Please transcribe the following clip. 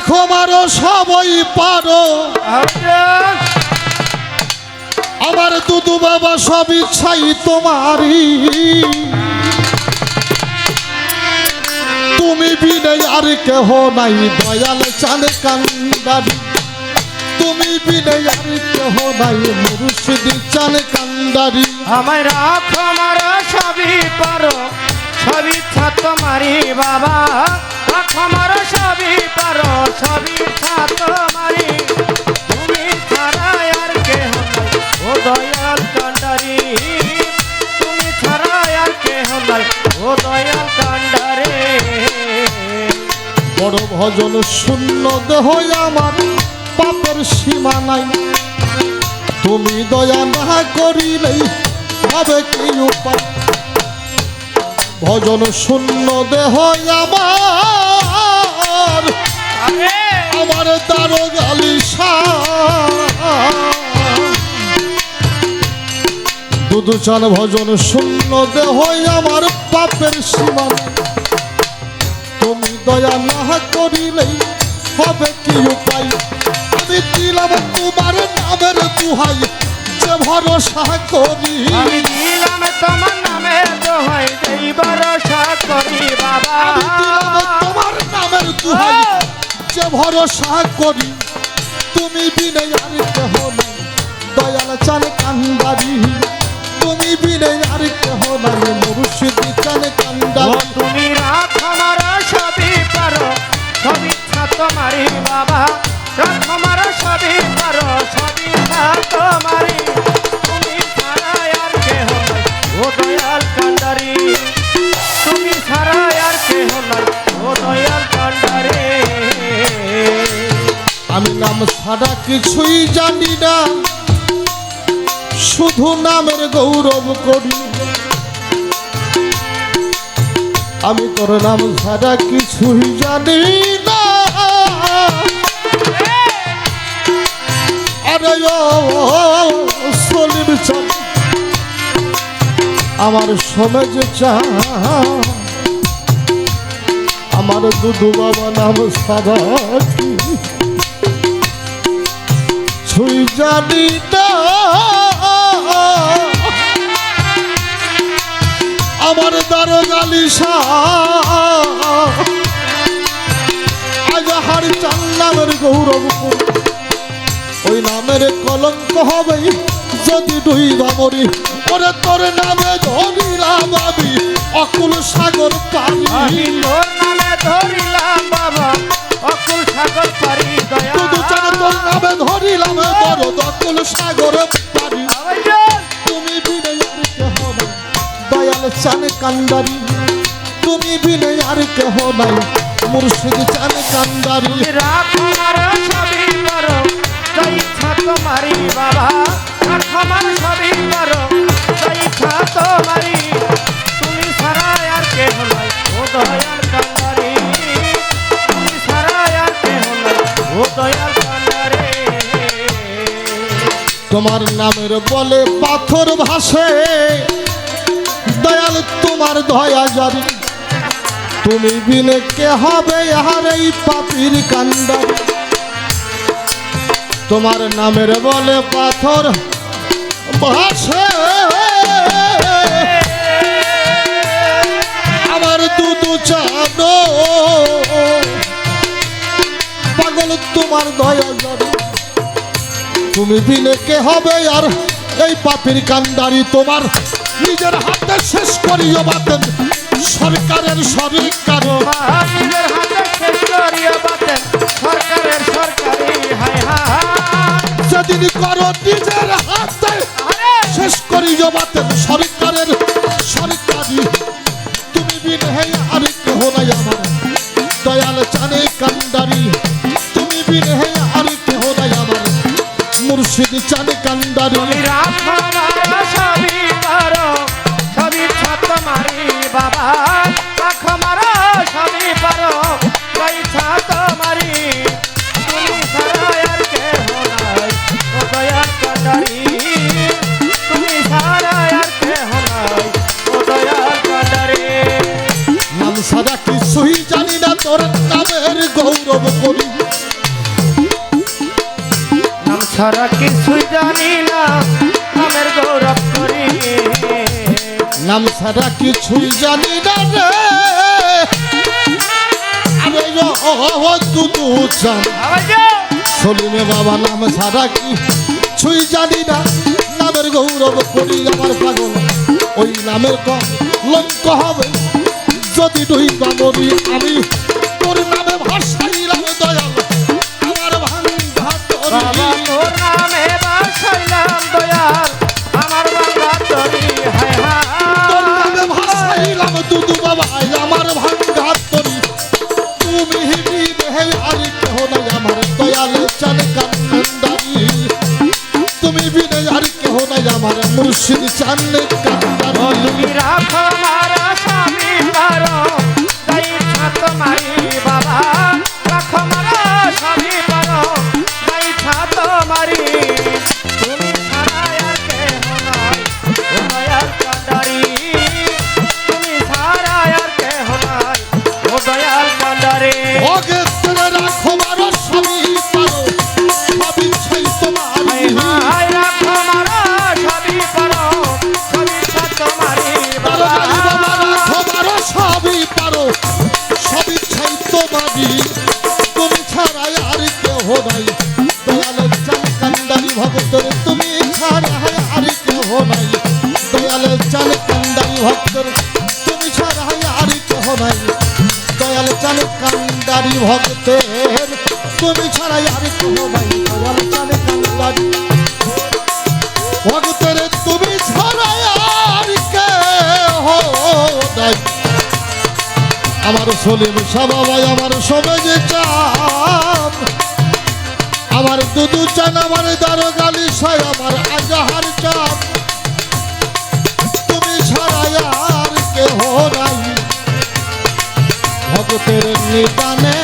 রাখো মারো সবই পারো আমার দুদু বাবা সব ইচ্ছাই তোমারই তুমি বিনে আর কেহ নাই দয়াল চাঁদ কান্ডারি তুমি বিনে আর কেহ নাই মুর্শিদ চাঁদ কান্ডারি আমায় রাখো মারো সবই পারো সব ইচ্ছা তোমারই বাবা রাখো মারো সবই পারো সব ইচ্ছা তোমারই তুমি ছাড়া আর কেহ নাই ও দয়াল কান্ডারি তুমি ছাড়া আর কেহ নাই ও দয়াল কান্ডারে বড় ভজন শূন্য দেহ আমার পাপের সীমা নাই তুমি দয়া না করিলেই হবে কি উপায় ভজন শূন্য দেহ আমার আমার দারোগ আলিশা দুদু চান ভজন শূন্য দেহ আমার পাপের সীমা তুমি দয়া না করিলেই হবে কি উপায় আমি দিলাম তোমার নামের দুহাই যে ভরসা করি আমি দিলাম তোমার নামে দোহাই যেই ভরসা করি বাবা আমি দিলাম তোমার নামের দুহাই যে ভরসা করি তুমি বিনে আর কেহ নাই দয়াল চান কান্ডারি তুমি বিনে আর কেহ নাই মুর্শিদ চান কান্ডারি তুমি রাখো মারো সবই পারো সব ইচ্ছা তোমারই বাবা রাখো মারো সবই পারো সব ইচ্ছা তোমারই তুমি ছাড়া আর কেহ নাই ও দয়াল কান্ডারি তুমি ছাড়া আর কেহ নাই ও দয়াল কান্ডারে আমি নাম ছাড়া কিছুই জানি না শুধু নামের গৌরব করি আমি তোর নাম ছাড়া কিছুই জানি না আরে সলিম চান আমার সমাজ চা আমার দুদু বাবা নাম ছাড়া ছুই জানি না আমার দারোগ আলিশা আজ হারি চান নামের গৌরব ওই নামের কলঙ্ক হবে যদি ডুইবা মরি ওরে তোর নামে ধরিলাম আমি অকুল সাগর পারি আমি তোর নামে ধরিলাম বাবা অকুল সাগর পারি দয়া শুধু চান তোর নামে ধরিলাম বড় অকুল সাগর পারি তুমি বিনে আর কেহ নাই দয়াল চান কান্ডারি তুমি বিনে আর কেহ নাই মুর্শিদ চান কান্ডারি রাখো মারো সবই পারো যাই ইচ্ছা তোমারই বাবা রাখো মারো সবই পারো যাই ইচ্ছা তোমারই তুমি ছাড়া আর কেহ নাই ও দয়াল কান্ডারি তুমি ছাড়া আর কেহ নাই ও দয়াল কান্ডারে তোমার নামের বলে পাথর ভাসে দয়াল তোমার দয়া জারি তুমি বিনে কে হবে আর এই পাপির কান্ডারি তোমার নামের বলে পাথর ভাসে আমার দুদু চাঁদ পাগল তোমার দয়া জারি তুমি বিনে কে হবে আর এই পাপির কান্ডারি তোমার নিজের হাতে শেষ করিও বাতেন সরকারের সরকার নিজের হাতে শেষ করিয়া বাতেন সরকারের সরকারি হায় হায় যেদিন করো নিজের হাতে শেষ করিও বাতেন সরকারের সরকারি তুমি বিনে আর কেহ নাই আমার দয়াল চানে কান্ডারি তুমি বিনে আর কেহ নাই আমার মুর্শিদ চানে কান্ডারি তুমি রাখো মারো সবই পারো সব ইচ্ছা তোমারই বাবা রাখো মারো সবই পারো সব ইচ্ছা তোমারই তুমি ছাড়া আর কেহ নাই ও দয়াল কান্ডারি তুমি ছাড়া আর কেহ নাই ও দয়াল কান্ডারি নাম ছাড়া কিছুই জানি না তোর নামের গৌরব করি ছাড়া কিছুই জানি না নামের গৌরব করি নাম ছাড়া কিছুই জানি না রে আরে ও দুদু চান সলিমে বাবা নাম ছাড়া কিছুই জানি না নামের গৌরব করি আমার পাগল ওই নামের কলঙ্ক হবে যদি দুই বামরি আমি তোর নামে ভাসাইলাম দয়াল আমার ভাঙা বাবা তোর নামে বাসাইলাম দয়াল আমার বাবা তরি হায় তোর হায় নামে ভাসাইলাম দুদু বাবা আমার ভাঙা তরি তুমি বিনে আর কেহ নাই আমার দয়াল চান কান্দারি তুমি বিনে আর কেহ নাই আমার মুর্শিদ চান কান্দারি তুমি রাখো আমার স্বামী পারো তাই ছাত মারি বাবা রাখো আমার স্বামী পারো তাই ছাত মারি তুমি ছাড়া আর কেহ নাই ও দয়াল কান্ডারি তুমি ছাড়া আর কেহ নাই ও দয়াল কান্ডারি ভগেশ্বর রাখো মারো স্বামী পারো সবই ছাই তোমার হায় হায় রাখো আমার স্বামী পারো সবই ছাত মারি পারো বাবা গালি বাবা রাখো মারো সবই পারো সবই ছাই তোমারই তুমি ছাড়াই আর কেহ নাই দয়াল চান কান্দারি ভক্তর তুমি ছাড়া আর কেহ নাই দয়াল চান কান্দারি ভক্তর তুমি ছাড়া আর কেহ নাই দয়াল চান কান্দারি ভক্তের তুমি ছাড়াই আর কেহ নাই দয়াল চান কান্দারি ভক্তের তুমি ছাড়াই আর কেহ নাই আমার সলিম সাবাবাই আমার সমেজ চান আমার দুদু চান আমার দারোগালি সাই আমার আজাহার চান তুমি ছাড়াই আর কেহ নাই ভগতের নিদানে